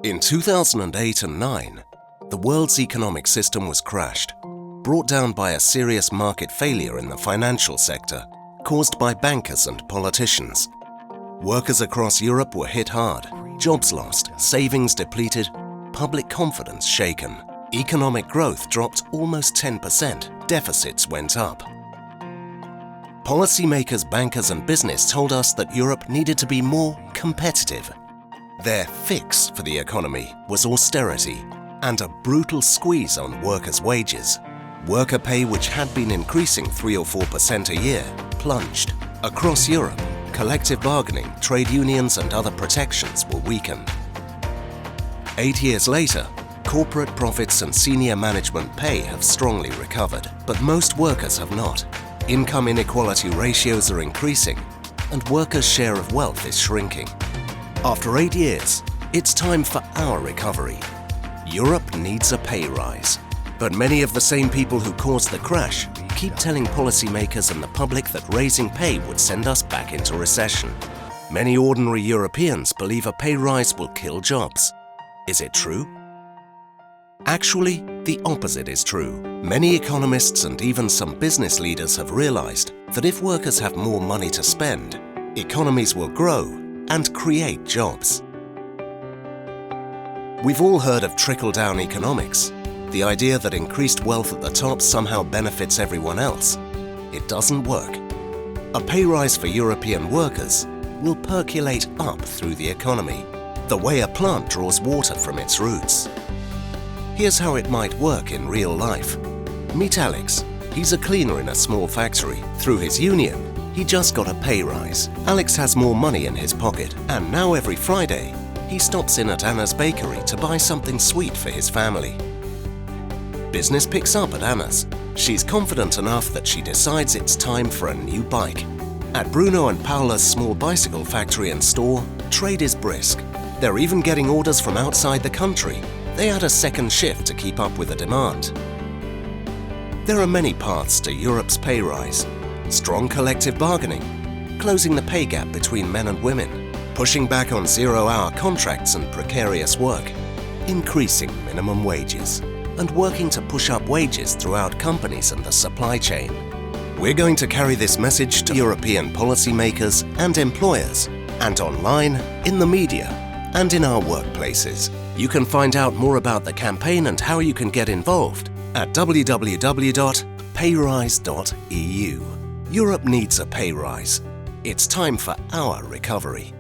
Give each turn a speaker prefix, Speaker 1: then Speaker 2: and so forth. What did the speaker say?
Speaker 1: In 2008 and 9, the world's economic system was crashed, brought down by a serious market failure in the financial sector, caused by bankers and politicians. Workers across Europe were hit hard, jobs lost, savings depleted, public confidence shaken. Economic growth dropped almost 10%, deficits went up. Policymakers, bankers and business told us that Europe needed to be more competitive. Their fix for the economy was austerity and a brutal squeeze on workers' wages. Worker pay, which had been increasing 3 or 4% a year, plunged. Across Europe, collective bargaining, trade unions and other protections were weakened. 8 years later, corporate profits and senior management pay have strongly recovered, but most workers have not. Income inequality ratios are increasing, and workers' share of wealth is shrinking. After 8 years, it's time for our recovery. Europe needs a pay rise. But many of the same people who caused the crash keep telling policymakers and the public that raising pay would send us back into recession. Many ordinary Europeans believe a pay rise will kill jobs. Is it true? Actually, the opposite is true. Many economists and even some business leaders have realized that if workers have more money to spend, economies will grow and create jobs. We've all heard of trickle-down economics, the idea that increased wealth at the top somehow benefits everyone else. It doesn't work. A pay rise for European workers will percolate up through the economy, the way a plant draws water from its roots. Here's how it might work in real life. Meet Alex. He's a cleaner in a small factory. Through his union, he just got a pay rise. Alex has more money in his pocket, and now every Friday, he stops in at Anna's bakery to buy something sweet for his family. Business picks up at Anna's. She's confident enough that she decides it's time for a new bike. At Bruno and Paola's small bicycle factory and store, trade is brisk. They're even getting orders from outside the country. They add a second shift to keep up with the demand. There are many paths to Europe's pay rise. Strong collective bargaining, closing the pay gap between men and women, pushing back on zero-hour contracts and precarious work, increasing minimum wages, and working to push up wages throughout companies and the supply chain. We're going to carry this message to European policymakers and employers, and online, in the media, and in our workplaces. You can find out more about the campaign and how you can get involved at www.payrise.eu. Europe needs a pay rise. It's time for our recovery.